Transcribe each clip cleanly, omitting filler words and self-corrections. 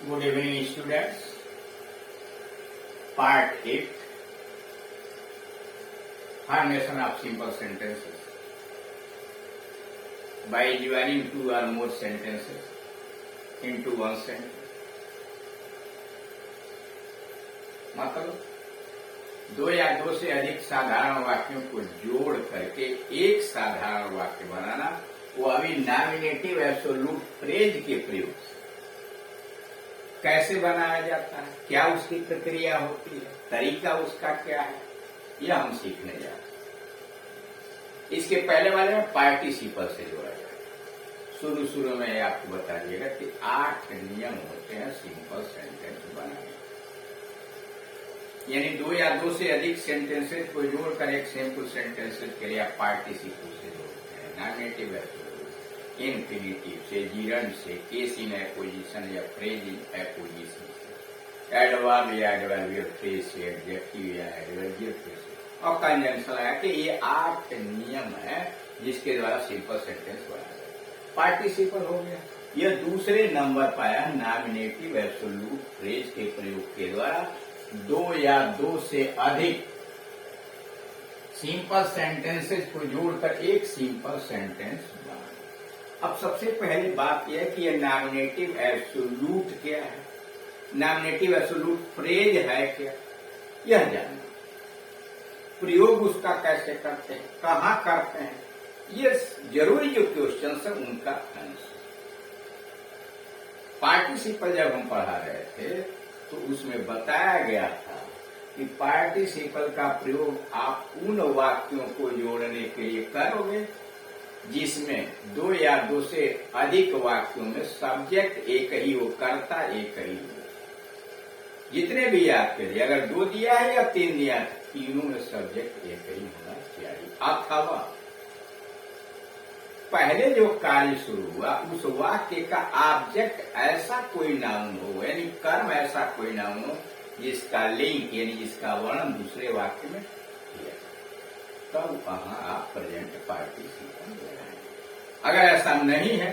Good evening, students. Part 8, Formation of simple sentences. By dividing two or more sentences into one sentence. मतलब दो या दो से अधिक साधारण वाक्यों को जोड़ करके एक साधारण वाक्य बनाना, वो अभी नॉमिनेटिव एब्सोल्यूट फ्रेज के प्रयोग से कैसे बनाया जाता है, क्या उसकी प्रक्रिया होती है, तरीका उसका क्या है, यह हम सीखने जा रहे हैं। इसके पहले वाले में पार्टिसिपल से जोड़ा जाएगा। शुरू में आपको बता दिएगा कि 8 नियम होते हैं सिंपल सेंटेंस बनाने, यानी दो या दो से अधिक सेंटेंसेस को जोड़कर एक सिंपल सेंटेंसेस के लिए आप पार्टिसिपल से जोड़ते हैं। नॉमिनेटिव एब्सोल्यूट, इन्फिनिटिव से, जिरंड से, केस इन एपोजिशन या फ्रेज इन एपोजिशन से, एडवर्ब या एडवर्बियल फ्रेज से, एडजेक्टिव या एडवर्बियल फ्रेज से, और कंजंक्शन लगा के ये 8 नियम है जिसके द्वारा सिंपल सेंटेंस बनाया जाए। पार्टिसिपल हो गया, यह दूसरे नंबर पाया नॉमिनेटिव एब्सोल्यूट फ्रेज के प्रयोग के द्वारा दो या दो से अधिक सिंपल सेंटेंसेस को जोड़कर एक सिंपल सेंटेंस बनाना। अब सबसे पहली बात यह है कि यह नॉमिनेटिव एब्सोल्यूट क्या है, नॉमिनेटिव एब्सोल्यूट फ्रेज है क्या, यह जानना। प्रयोग उसका कैसे करते हैं, कहाँ करते हैं, ये जरूरी जो क्वेश्चन है उनका आंसर। पार्टिसिपल जब हम पढ़ा रहे थे तो उसमें बताया गया था कि पार्टिसिपल का प्रयोग आप उन वाक्यों को जोड़ने के लिए करोगे जिसमें दो या दो से अधिक वाक्यों में सब्जेक्ट एक ही हो, कर्ता एक ही हो। जितने भी आपके लिए अगर 2 दिया है या 3 दिया है, तीनों में सब्जेक्ट एक ही होना चाहिए। अथवा पहले जो कार्य शुरू हुआ उस वाक्य का ऑब्जेक्ट ऐसा कोई नाउन हो, यानी कर्म ऐसा कोई नाउन हो जिसका लिंक यानी जिसका वर्णन दूसरे वाक्य में किया, तब वहां आप प्रेजेंट पार्टिसिपल लगाएंगे। अगर ऐसा नहीं है,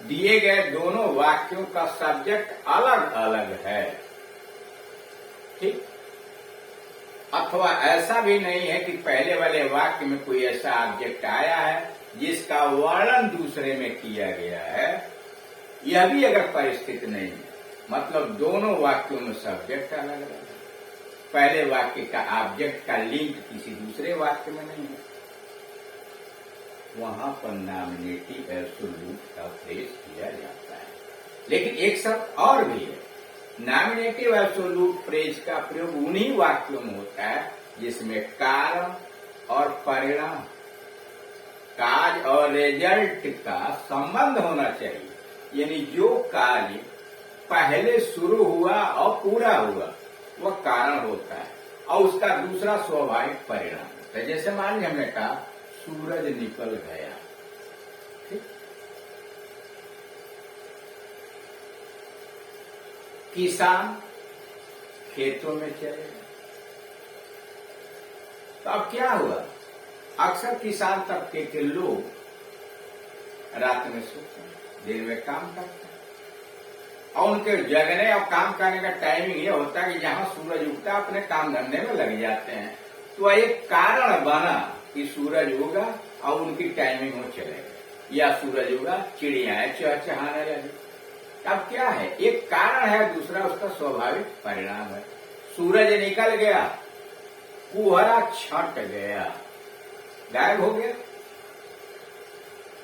दिए गए दोनों वाक्यों का सब्जेक्ट अलग अलग है, ठीक, अथवा ऐसा भी नहीं है कि पहले वाले वाक्य में कोई ऐसा ऑब्जेक्ट आया है जिसका वर्णन दूसरे में किया गया है, यह भी अगर परिस्थिति नहीं है, मतलब दोनों वाक्यों में सब्जेक्ट अलग अलग है, पहले वाक्य का ऑब्जेक्ट का लिंक किसी दूसरे वाक्य में नहीं है, वहां पर नॉमिनेटिव एब्सोल्यूट का फ्रेज किया जाता है। लेकिन एक शर्त और भी है, नॉमिनेटिव एब्सोल्यूट फ्रेज का प्रयोग उन्हीं वाक्यों में होता है जिसमें कारण और परिणाम, काज और रिजल्ट का संबंध होना चाहिए, यानी जो कार्य पहले शुरू हुआ और पूरा हुआ वह कारण होता है और उसका दूसरा स्वाभाविक परिणाम होता है। जैसे मान लीजिए हमने कहा सूरज निकल गया, ठीक, किसान खेतों में चले गए, तो अब क्या हुआ, अक्सर किसान तबके के लोग रात में सोते हैं, दिन में काम करते हैं, और उनके जगने और काम करने का टाइमिंग ये होता है कि जहां सूरज उगता है अपने काम धंधे में लग जाते हैं। तो एक कारण बना कि सूरज उगा और उनकी टाइमिंग हो चले गए, या सूरज उगा चिड़ियाएं चहचहाने लगी। अब क्या है, एक कारण है, दूसरा उसका स्वाभाविक परिणाम है। सूरज निकल गया, कुहरा छट गया, गायब हो गया।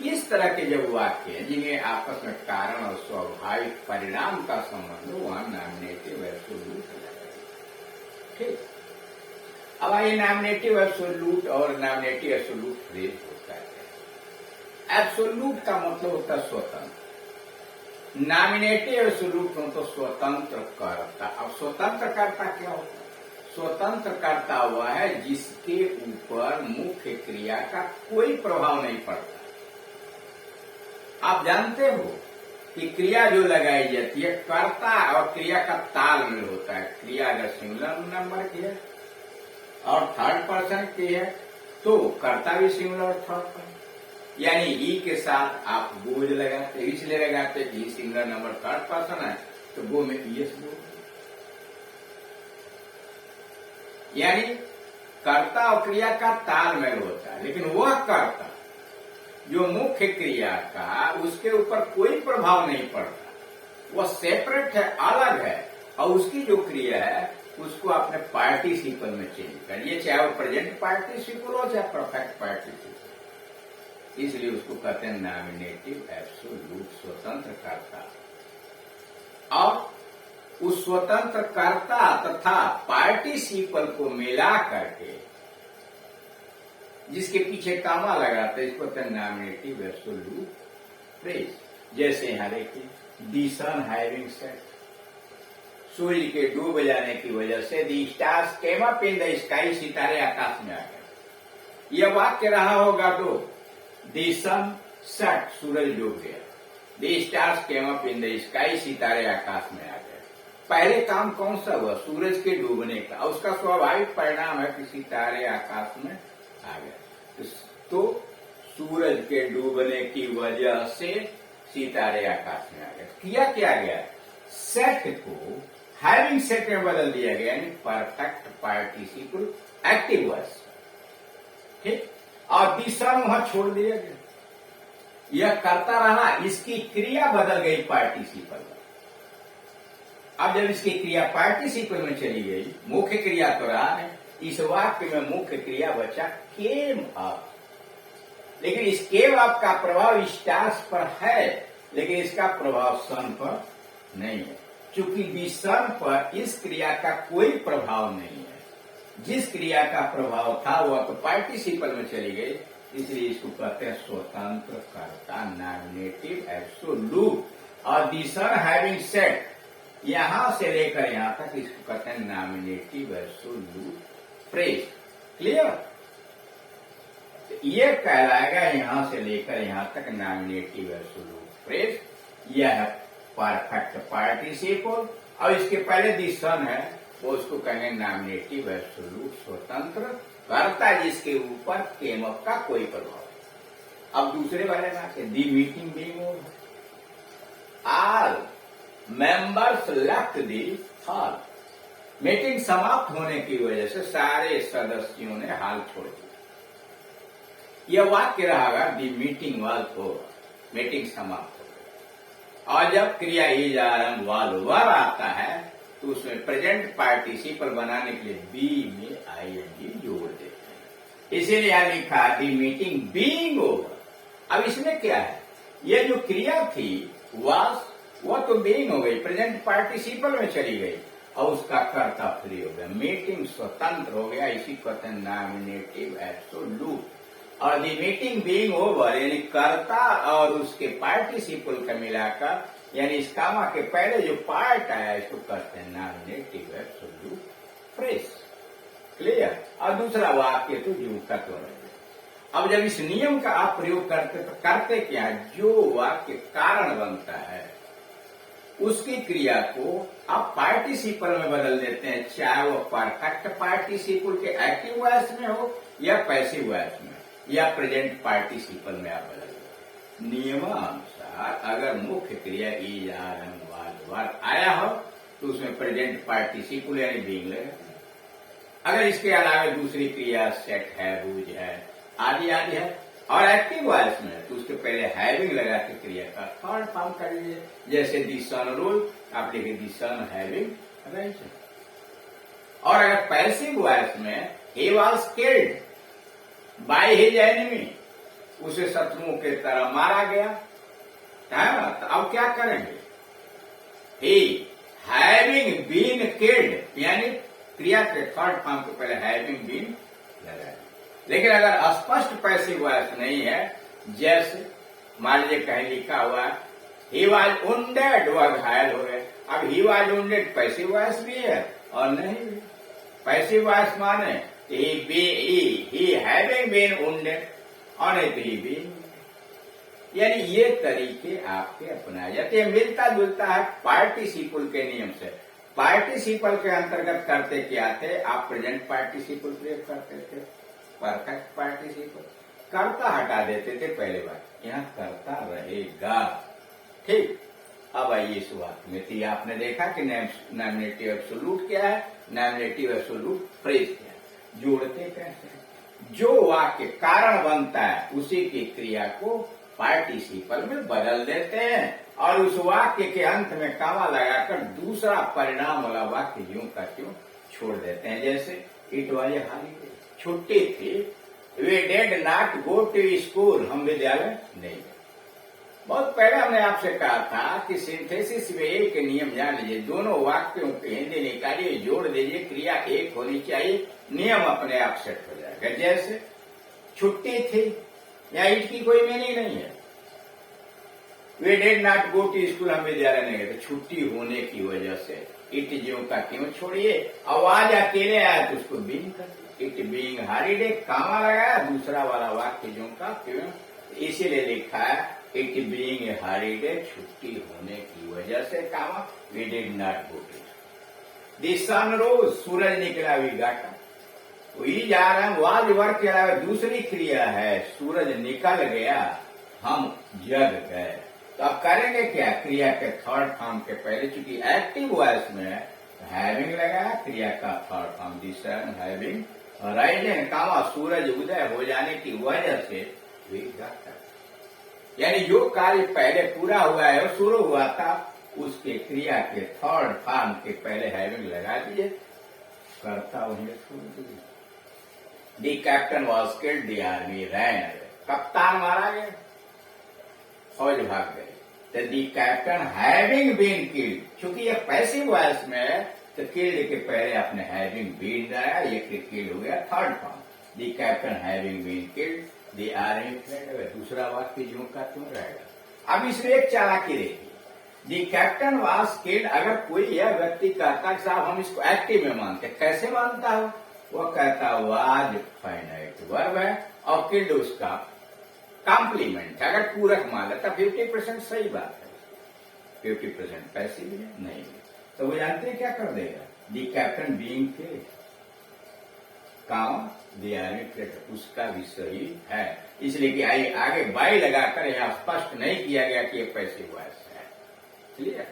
इस तरह के जब वाक्य हैं जिन्हें आपस में कारण और स्वाभाविक परिणाम का संबंध हो, वहां नॉमिनेटिव एब्सोल्यूट हो जाएगा, ठीक। अब आइए नॉमिनेटिव एब्सोल्यूट और नॉमिनेटिव एब्सोल्यूट फ्रेज होता है। एब्सोल्यूट का मतलब होता है स्वतंत्र, नॉमिनेटिव एब्सोल्यूट हो तो स्वतंत्र कर्ता। अब स्वतंत्र कर्ता क्या होता है, स्वतंत्र कर्ता वह है जिसके ऊपर मुख्य क्रिया का कोई प्रभाव नहीं पड़ता। आप जानते हो कि क्रिया जो लगाई जाती है कर्ता और क्रिया का तालमेल होता है। क्रिया अगर सिंगुलर नंबर की है और थर्ड पर्सन की है तो कर्ता भी सिंगुलर और थर्ड पर्सन, यानी ही के साथ आप बोझ लगाते, इसलिए लगाते कि सिंगुलर नंबर थर्ड पर्सन है तो वो में ईएस दो, यानी कर्ता और क्रिया का तालमेल होता है, लेकिन वह कर्ता जो मुख्य क्रिया का उसके ऊपर कोई प्रभाव नहीं पड़ता, वह सेपरेट है, अलग है, और उसकी जो क्रिया है उसको अपने पार्टिसिपल में चेंज करिए, चाहे वो प्रेजेंट पार्टिसिपल हो चाहे परफेक्ट पार्टिसिपल। इसलिए उसको कहते हैं नॉमिनेटिव एब्सोल्यूट, स्वतंत्र कर्ता। और उस स्वतंत्र कर्ता तथा पार्टिसिपल को मिला करके जिसके पीछे कामा लगाते हैं इसको कहते हैं नॉमिनेटिव एब्सोल्यूट फ्रेज। जैसे यहां देखिए, दी सन हैविंग सेट, सूर्य के डूब जाने की वजह से the stars came up in the sky, सितारे आकाश में आ गए। यह वाक्य रहा होगा तो दी सन सेट, सूरज डूब गया, the stars came up in the sky, सितारे आकाश में आ गए। पहले काम कौन सा हुआ? सूरज के डूबने का, और उसका स्वाभाविक परिणाम है कि सितारे आकाश में आ गए। तो सूरज के डूबने की वजह से सितारे आकाश में आ गए। किया क्या गया? सेट को हैविंग सेट में बदल दिया गया, यानी परफेक्ट पार्टिसिपल एक्टिव वॉइस, ठीक। और दिशा वहां छोड़ दिया गया, यह करता रहा, इसकी क्रिया बदल गई पार्टिसिपल में। अब जब इसकी क्रिया पार्टिसिपल में चली गई, मुख्य क्रिया तो रहा है, इस वाक्य में मुख्य क्रिया बचा केम अप। लेकिन इस केम अप का प्रभाव स्टार्स पर है, लेकिन इसका प्रभाव सन पर नहीं है, क्योंकि दी सन पर इस क्रिया का कोई प्रभाव नहीं है। जिस क्रिया का प्रभाव था वह तो पार्टिसिपल में चली गई, इसलिए इसको कहते हैं स्वतंत्र कर्ता, नॉमिनेटिव एब्सोल्यूट। और दी सन हैविंग सेट, यहां से लेकर यहां तक इसको कहते हैं नॉमिनेटिव एब्सोल्यूट फ्रेज। क्लियर? ये कहलाएगा यहां से लेकर यहां तक नॉमिनेटिव एब्सोल्यूट फ्रेज। यह है परफेक्ट पार्टिसिपल, और इसके पहले दी सन है वो उसको कहेंगे नॉमिनेटिव एब्सोल्यूट, स्वतंत्र कर्ता जिसके ऊपर केम अप का कोई प्रभाव है। अब दूसरे वाले में आते, the meeting being over, all members left the hall. Meeting समाप्त होने की वजह से सारे सदस्यों ने हॉल छोड़ दिया। यह वाक्य रहेगा, दी मीटिंग वाज ओवर, मीटिंग समाप्त हो गई। और जब क्रिया इज आरंभ वाल वर आता है तो उसमें प्रेजेंट पार्टिसिपल बनाने के लिए बी में आईएनजी जोड़ देते हैं। इसीलिए यहां लिखा दी मीटिंग बीइंग ओवर। अब इसमें क्या है? यह जो क्रिया थी वाज, वो तो बीइंग हो गई, प्रेजेंट पार्टिसिपल में चली गई, और उसका कर्ता फ्री हो गया, मीटिंग स्वतंत्र हो गया। इसी को कहते हैं नॉमिनेटिव एब्सोल्यूट। और दी मीटिंग बीइंग ओवर, यानी कर्ता और उसके पार्टिसिपल का मिलाकर, यानी इस कामा के पहले जो पार्ट आया इसको कहते हैं नॉमिनेटिव एब्सोल्यूट फ्रेज। क्लियर? और दूसरा वाक्य तो जो का तो रहे। अब जब इस नियम का आप प्रयोग करते तो करते क्या? जो वाक्य कारण बनता है उसकी क्रिया को आप पार्टिसिपल में बदल देते हैं, चाहे वो परफेक्ट पार्टिसिपल के एक्टिव वॉइस में हो या पैसिव वॉइस में या प्रेजेंट पार्टिसिपल में आप बदल देते। नियमानुसार अगर मुख्य क्रिया इज आरंभ वाज वर आया हो तो उसमें प्रेजेंट पार्टिसिपल यानी बीइंग लगेगा। अगर इसके अलावा दूसरी क्रिया सेट है, बुझ है, आदि आदि है, और एक्टिव वॉइस में तो उसके पहले हैविंग लगा के क्रिया का थर्ड फॉर्म कर लीजिए। जैसे दी सन रूल, आप लिखे दी सन हैविंग राइट। और अगर पैसिव वॉइस में he was killed by his enemy, उसे शत्रुओं के तरह मारा गया है ना, तो अब क्या करेंगे? ही हैविंग बीन किल्ड, यानी क्रिया के थर्ड फॉर्म के पहले हैविंग बीन लगाया। लेकिन अगर स्पष्ट पैसिव वॉइस नहीं है, जैसे मान लीजिए कहीं लिखा हुआ ही वाज वुंडेड, वह घायल हो गए। अब he was wounded passive voice भी है और नहीं भी। पैसिव वॉइस माने ही हैविंग बीन वुंडेड, और नहीं तो ही बीन। यानी ये तरीके आपके अपनाए जाते हैं। मिलता जुलता है पार्टिसिपल के नियम से। पार्टिसिपल के अंतर्गत करते क्या थे? आप प्रेजेंट पार्टिसिपल प्रयोग करते थे, परफेक्ट पार्टिसिपल, कर्ता हटा देते थे पहले बार, यहां कर्ता रहेगा, ठीक। अब आइए इस वाक्य में, तो आपने देखा कि नॉमिनेटिव एब्सोल्यूट क्या है, नॉमिनेटिव एब्सोल्यूट फ्रेज क्या है, जोड़ते कैसे हैं? जो वाक्य कारण बनता है उसी की क्रिया को पार्टिसिपल में बदल देते हैं और उस वाक्य के अंत में कामा लगाकर दूसरा परिणाम वाला वाक्य यूं का त्यों छोड़ देते हैं। जैसे इट वाज ए हॉलीडे, छुट्टी थी, we did not go to school, हम विद्यालय नहीं गए। बहुत पहले हमने आपसे कहा था कि सिंथेसिस में एक नियम जान लीजिए, दोनों वाक्यों के हिंदी निकालिए, जोड़ दीजिए, क्रिया एक होनी चाहिए, नियम अपने आप सेट हो जाएगा। जैसे छुट्टी थी, या इट की कोई मीनिंग नहीं है, we did not go to school, हम विद्यालय नहीं गए, तो छुट्टी होने की वजह से इट ज्यों का क्यों छोड़िए, आवाज अकेले आया तो उसको बीइंग कर दिया, इट बीइंग हॉलीडे, कामा लगाया, दूसरा वाला वाक्य ज्यों का क्यों, इसीलिए लिखा है इट बीइंग ए हॉलीडे, छुट्टी होने की वजह से comma, we did not go to. The sun rose, सूरज निकला, वी गॉट अप, वही जा रहा है, वाज वर्क के अलावा दूसरी क्रिया है, सूरज निकल गया, हम जग गए। तो अब करेंगे क्या, क्रिया के थर्ड फॉर्म के पहले, चूंकि एक्टिव वॉइस में हैविंग लगा, क्रिया का third form the sun having risen, comma, सूरज उदय हो जाने की वजह से वी गॉट अप, यानी जो कार्य पहले पूरा हुआ है और शुरू हुआ था उसके क्रिया के थर्ड फॉर्म के पहले हैविंग लगा दीजिए, करता वहीं छोड़ दीजिए। The captain was killed, the army ran away, कप्तान मारा गया, फौज भाग गई। तो the captain having been killed, चूंकि ये पैसिव वॉइस में है तो किल्ड के पहले आपने हैविंग बीन लगाया, ये किल्ड हो गया third form, the captain having been killed, the army fled away, दूसरा वाक्य ज्यों का त्यों रहेगा। अब इसमें एक चालाकी देखिए, दी कैप्टन वॉज किल्ड, अगर कोई यह व्यक्ति कहता कि साहब हम इसको एक्टिव में मानते, कैसे मानता हो, वो कहता वाज फाइनाइट वर्ब है और किल्ड उसका कॉम्प्लीमेंट, अगर पूरक मान लेता 50% सही बात है, 50% पैसिव है नहीं है, तो वो जानते हैं क्या कर देगा, दी कैप्टन बीइंग किल्ड, काम दी आर्मी फ्लेड, उसका भी सही है, इसलिए कि आगे बाई लगाकर यहाँ स्पष्ट नहीं किया गया कि ये पैसिव वॉइस है। क्लियर?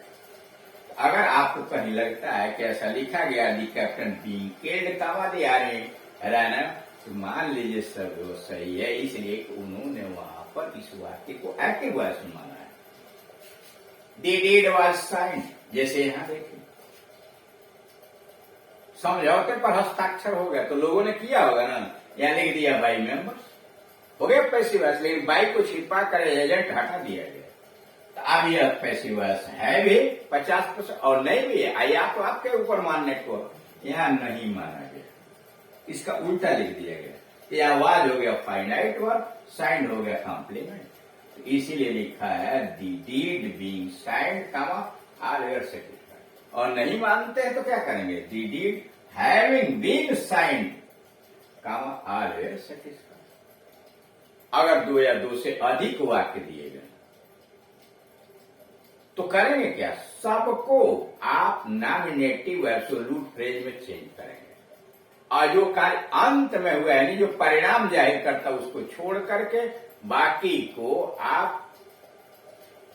अगर आपको कहीं लगता है कि ऐसा लिखा गया the captain being killed comma the army ran, तो मान लीजिए सब वो सही है, इसलिए कि उन्होंने वहां पर इस वाक्य को एक्टिव वॉइस में माना है। दी डीड वाज साइंड, जैसे यहां देखिए समझौते पर हस्ताक्षर हो गया तो लोगों ने किया होगा ना, यहाँ लिख दिया बाई मेंबर्स, हो गया पैसिव वॉइस, लेकिन बाई को छिपा कर एजेंट हटा दिया गया, तो अब यह पैसिव वॉइस है भी 50% और नहीं भी है, या तो आपके ऊपर मानने को, यहाँ नहीं माना गया, इसका उल्टा लिख दिया गया, यह आवाज हो गया फाइनाइट वर्ब, साइंड हो गया कॉम्प्लीमेंट, तो इसीलिए लिखा है the deed being signed comma are were satisfied, और नहीं मानते हैं तो क्या करेंगे, the deed having been signed comma are were satisfied. अगर दो या दो से अधिक वाक्य दिए गए तो करेंगे क्या, सबको आप नॉमिनेटिव एब्सोल्यूट फ्रेज में चेंज करेंगे, और जो कार्य अंत में हुआ है, जो परिणाम जाहिर करता उसको छोड़ करके बाकी को आप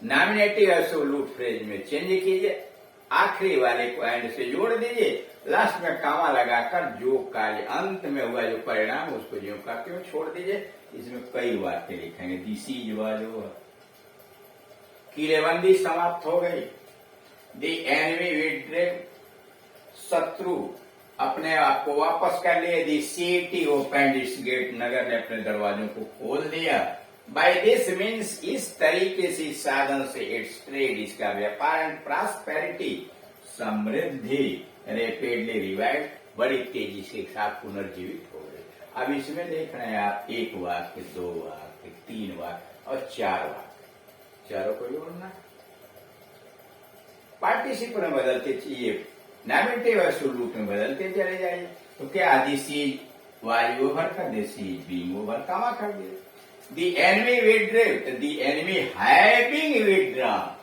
नॉमिनेटिव एब्सोल्यूट फ्रेज में चेंज कीजिए, आखिरी वाले को एंड से जोड़ दीजिए, लास्ट में कामा लगाकर जो कार्य अंत में हुआ जो परिणाम उसको ज्यों का त्यों छोड़ दीजिए। इसमें कई वाक्य लिखेंगे, दिस इज वाज ओवर, किलेबंदी समाप्त हो गई, दी एनिमी विड्रेव, शत्रु अपने आप को वापस कर लिए, दी सिटी ओपन्ड इट्स गेट, नगर ने अपने दरवाजों को खोल दिया, बाय दिस मीन्स, इस तरीके से इस साधन से इट्स ट्रेड, इसका व्यापार, and prosperity, Samriddhi, rapidly revive, बड़ी तेजी से साथ पुनर्जीवित हो गए। अब इसमें देख रहे हैं आप एक वाक्य, दो वाक्य, तीन वाक्य और चार वाक्य, चारों को जोड़ना, पार्टिसिपल में बदलते चाहिए, नॉमिनेटिव एब्सोल्यूट में बदलते चले जाइए, तो क्या दिस इज वाज ओवर का this is being over comma कर दिए, the enemy withdrew, the enemy having withdrawn,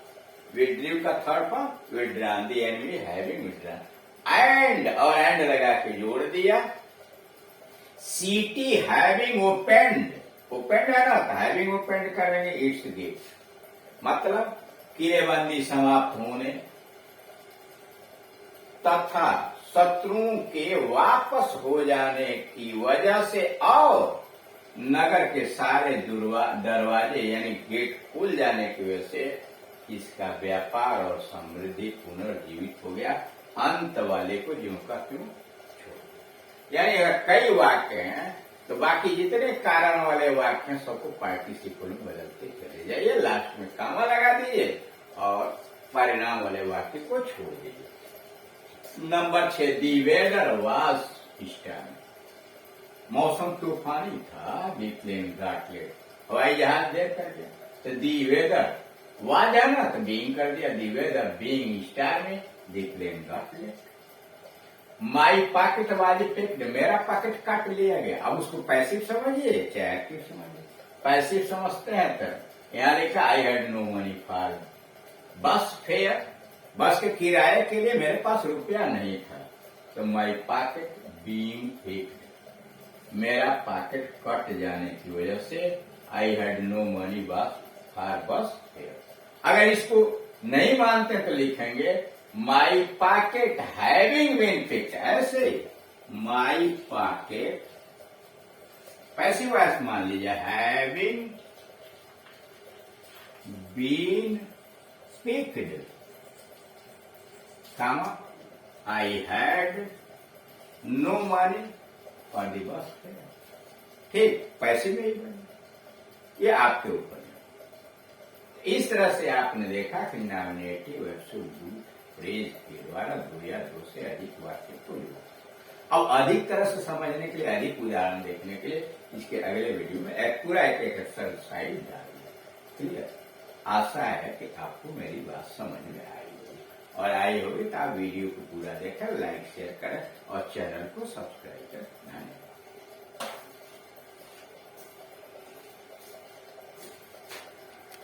withdrew का third form withdrawn, the enemy having withdrawn, and और एंड लगा के जोड़ दिया, सिटी हैविंग ओपेंड, ओपेंड है ना, तो हैविंग ओपेंड करेंगे इट्स गेट, मतलब किलेबंदी समाप्त होने तथा शत्रुओं के वापस हो जाने की वजह से और नगर के सारे दरवाजे यानी गेट खुल जाने की वजह से इसका व्यापार और समृद्धि पुनर्जीवित हो गया। अंत वाले को ज्यों का त्यों छोड़। यानी अगर कई वाक्य हैं तो बाकी जितने कारण वाले वाक्य हैं सबको पार्टिसिपल में बदलते चले जाइए, लास्ट में कामा लगा दीजिए और परिणाम वाले वाक्य को छोड़ दीजिए। Number 6, the weather was stormy. मौसम तूफानी था। दी प्लेन गॉट लेट, हवाई जहाज देर कर गया। तो दी वेदर वाज है ना, तो बीइंग कर दिया। The weather being stormy, the plane got late. My pocket was picked, मेरा पॉकेट काट लिया गया। अब उसको पैसिव समझिए चाहे एक्टिव समझिए। पैसिव समझते हैं तो यहाँ लिखा I had no money for bus fare, bus के किराए के लिए मेरे पास रुपया नहीं था। तो माई पॉकेट बीइंग पिक्ड, मेरा पॉकेट कट जाने की वजह से I had no money for bus fare. अगर इसको नहीं मानते तो लिखेंगे my pocket having been picked. ऐसे माई पॉकेट पैसिव वॉइस मान लीजिए, having been picked, comma I had no money for the bus fare. ठीक, पैसे में ही बने, ये आपके ऊपर है। इस तरह से आपने देखा कि नॉमिनेटिव एब्सोल्यूट फ्रेज के द्वारा दो या दो से अधिक वाक्य को जोड़ा। अब अधिक तरह से समझने के लिए, अधिक उदाहरण देखने के लिए इसके अगले वीडियो में पूरा एक एक्सरसाइज डालिए। क्लियर? आशा है कि आपको मेरी बात समझ में आई होगी, और आई होगी तो आप वीडियो को पूरा देखकर लाइक शेयर करें और चैनल को सब्सक्राइब करें।